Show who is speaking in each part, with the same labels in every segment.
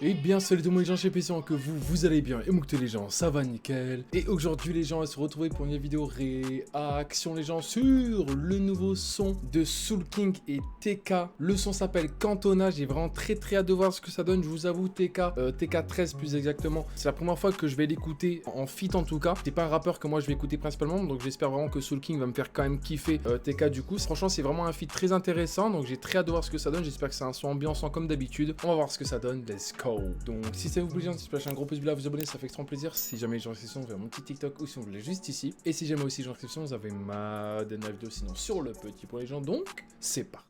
Speaker 1: Et bien salut tout le monde les gens, j'espère que vous allez bien et moi que les gens ça va nickel. Et aujourd'hui les gens on va se retrouver pour une vidéo réaction les gens sur le nouveau son de Soul King et TK. Le son s'appelle Cantona, j'ai vraiment très hâte de voir ce que ça donne. Je vous avoue TK 13 plus exactement, c'est la première fois que je vais l'écouter en feat en tout cas. C'est pas un rappeur que moi je vais écouter principalement, donc j'espère vraiment que Soul King va me faire quand même kiffer TK du coup. Franchement c'est vraiment un feat très intéressant, donc j'ai très hâte de voir ce que ça donne. J'espère que c'est un son ambiançant comme d'habitude. On va voir ce que ça donne, let's go. Donc si ça vous plaît, si vous lâchez un gros pouce bleu, vous abonner, ça fait extrêmement plaisir. Si jamais les gens inscription, vous avez mon petit TikTok ou si vous voulez juste ici. Et si jamais aussi les gens inscription, vous avez ma dernière vidéo sinon sur le petit pour les gens. Donc c'est parti.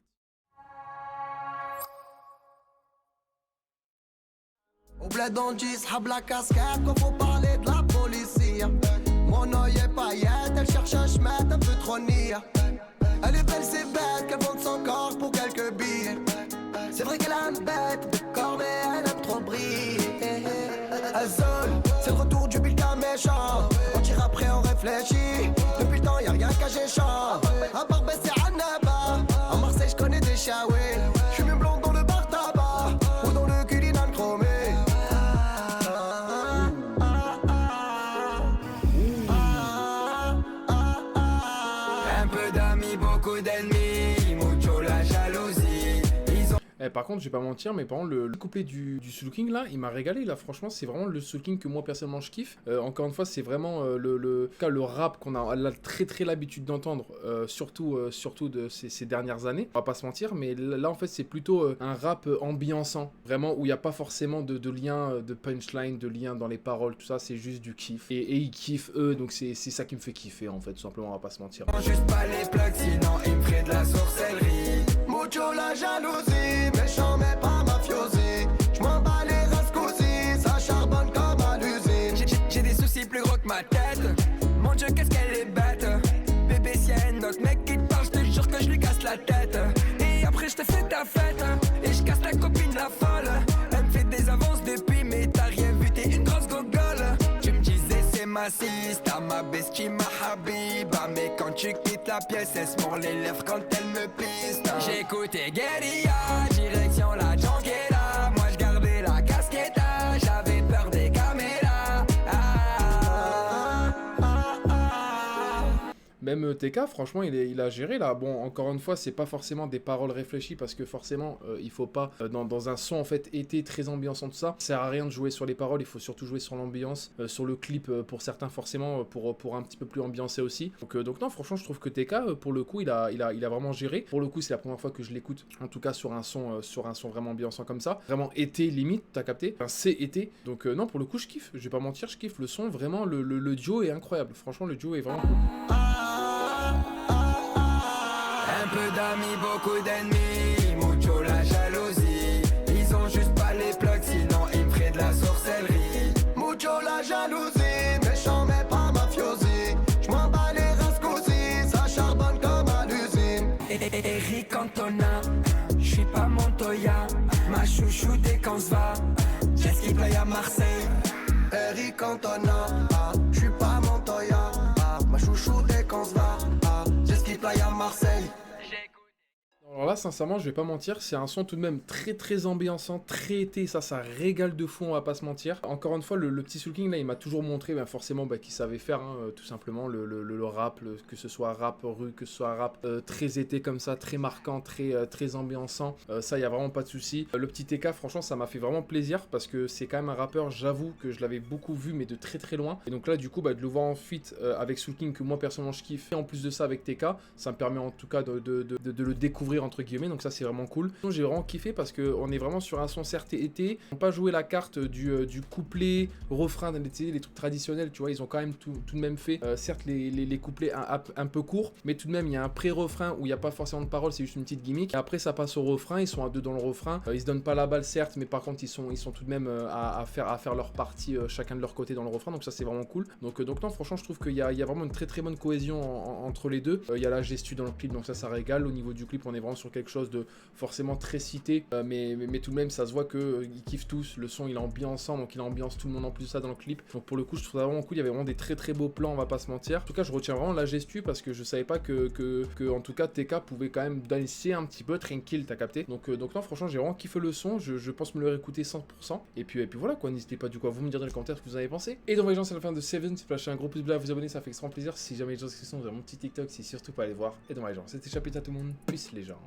Speaker 2: Au bled on dit, s'hab la casquette quand faut parler de la police. Mon oeil est paillette, elle cherche un chemin un peu trop nier. Elle est belle, c'est bête, qu'elle vende son corps pour quelques billets. C'est vrai qu'elle a un bête de corps, mais elle aime trop briller. Elle seule, c'est le retour du bulletin méchant. On tire après, on réfléchit. Depuis le temps, y'a rien qu'à géchant. À Barbès, c'est Annaba. À Marseille, j'connais des chiaoués. J'suis même blonde dans le bar tabac ou dans le culinal chromé.
Speaker 3: Un peu d'amis, beaucoup d'ennemis, mucho la jalousie.
Speaker 1: Par contre, je vais pas mentir, mais par contre, le couplet du Soul King là, il m'a régalé là. Franchement, c'est vraiment le Soul King que moi personnellement je kiffe. Encore une fois, c'est vraiment le rap qu'on a très l'habitude d'entendre, surtout de ces dernières années. On va pas se mentir, mais là en fait, c'est plutôt un rap ambiançant, vraiment où il n'y a pas forcément de lien, de punchline, de lien dans les paroles, tout ça. C'est juste du kiff. Et ils kiffent eux, donc c'est ça qui me fait kiffer en fait, tout simplement. On va pas se mentir.
Speaker 3: Juste pas les plaques, sinon ils me feraient de la sorcellerie.
Speaker 2: Mucho la jalousie, méchant mais pas mafiosi. J'm'en bats les rascousis, ça charbonne comme à l'usine.
Speaker 3: J'ai des soucis plus gros que ma tête. Mon Dieu, qu'est-ce qu'elle est bête. Bébé, si y'a un autre mec qui te parle, je te jure que je lui casse la tête. Et après, je te fais ta fête. Et je casse ta copine la folle. Elle me fait des avances depuis, mais t'as rien vu, t'es une grosse gogole. Tu me disais, c'est ma sista, ma bestie, ma habiba. Mais quand tu quittes la pièce, elle se mord les lèvres quand elle me piste. J'écoutais Guerilla, direction la Junquera. Moi je gardais la casquette, j'avais peur des caméras.
Speaker 1: Même TK, franchement, il a géré là. Bon, encore une fois, c'est pas forcément des paroles réfléchies parce que forcément, il faut pas, dans un son en fait été très ambiançant, tout ça, ça sert à rien de jouer sur les paroles, il faut surtout jouer sur l'ambiance, sur le clip pour certains, forcément, pour un petit peu plus ambiancer aussi. Donc non, franchement, je trouve que TK, pour le coup, il a vraiment géré. Pour le coup, c'est la première fois que je l'écoute, en tout cas sur un son vraiment ambiançant comme ça. Vraiment été limite, t'as capté? Enfin, c'est été. Donc non, pour le coup, je kiffe. Je vais pas mentir, je kiffe le son. Vraiment, le duo est incroyable. Franchement, le duo est vraiment cool.
Speaker 3: Un peu d'amis, beaucoup d'ennemis, mucho la jalousie. Ils ont juste pas les plugs, sinon ils me feraient de la sorcellerie.
Speaker 2: Mucho la jalousie, méchant mais pas mafiosi. J'm'en bats les rascousis, ça charbonne comme à l'usine.
Speaker 3: Eric Cantona, j'suis pas Montoya. Ma chouchou dès qu'on se va, j'ai ce qui play à Marseille.
Speaker 2: Eric Cantona, j'suis pas Montoya. Ma chouchou dès qu'on se va, j'ai ce qui play à Marseille.
Speaker 1: Alors là, sincèrement, je vais pas mentir, c'est un son tout de même très ambiançant, très été, ça régale de fou, on va pas se mentir. Encore une fois, le petit Soul King là, il m'a toujours montré forcément qu'il savait faire, tout simplement, le rap, que ce soit rap rue, que ce soit rap très été comme ça, très marquant, très ambiançant, ça, y a vraiment pas de souci. Le petit TK, franchement, ça m'a fait vraiment plaisir, parce que c'est quand même un rappeur, j'avoue que je l'avais beaucoup vu, mais de très loin. Et donc là, du coup, de le voir en feat avec Soul King, que moi, personnellement, je kiffe, et en plus de ça, avec TK, ça me permet en tout cas de le découvrir entre guillemets, donc ça c'est vraiment cool. J'ai vraiment kiffé parce que on est vraiment sur un son certes été, on n'a pas joué la carte du couplet, refrain, les trucs traditionnels, tu vois, ils ont quand même tout de même fait, certes les couplets un peu courts, mais tout de même il y a un pré-refrain où il n'y a pas forcément de paroles, c'est juste une petite gimmick, et après ça passe au refrain, ils sont à deux dans le refrain, ils se donnent pas la balle certes, mais par contre ils sont tout de même à faire leur partie chacun de leur côté dans le refrain, donc ça c'est vraiment cool. Donc non, franchement je trouve qu'il y a vraiment une très bonne cohésion entre les deux. Il y a la gestu dans le clip, donc ça régale. Au niveau du clip, on est vraiment sur sur quelque chose de forcément très cité, mais tout de même ça se voit qu'ils kiffent tous, le son il est ambiançant, donc il ambiance tout le monde en plus de ça dans le clip, donc pour le coup je trouve ça vraiment cool, il y avait vraiment des très très beaux plans, on va pas se mentir. En tout cas je retiens vraiment la gestu parce que je savais pas que en tout cas TK pouvait quand même danser un petit peu tranquille, t'as capté, donc non franchement j'ai vraiment kiffé le son, je pense me le réécouter 100%, et puis voilà quoi, n'hésitez pas du coup à vous me dire dans les commentaires ce que vous en avez pensé. Et donc les gens c'est la fin de Seven, si vous lâchez un gros pouce bleu à vous abonner, ça fait extrêmement plaisir. Si jamais les gens qui sont dans mon petit TikTok, c'est surtout pas aller voir. Et donc les gens, c'était chapitre à tout le monde, peace les gens.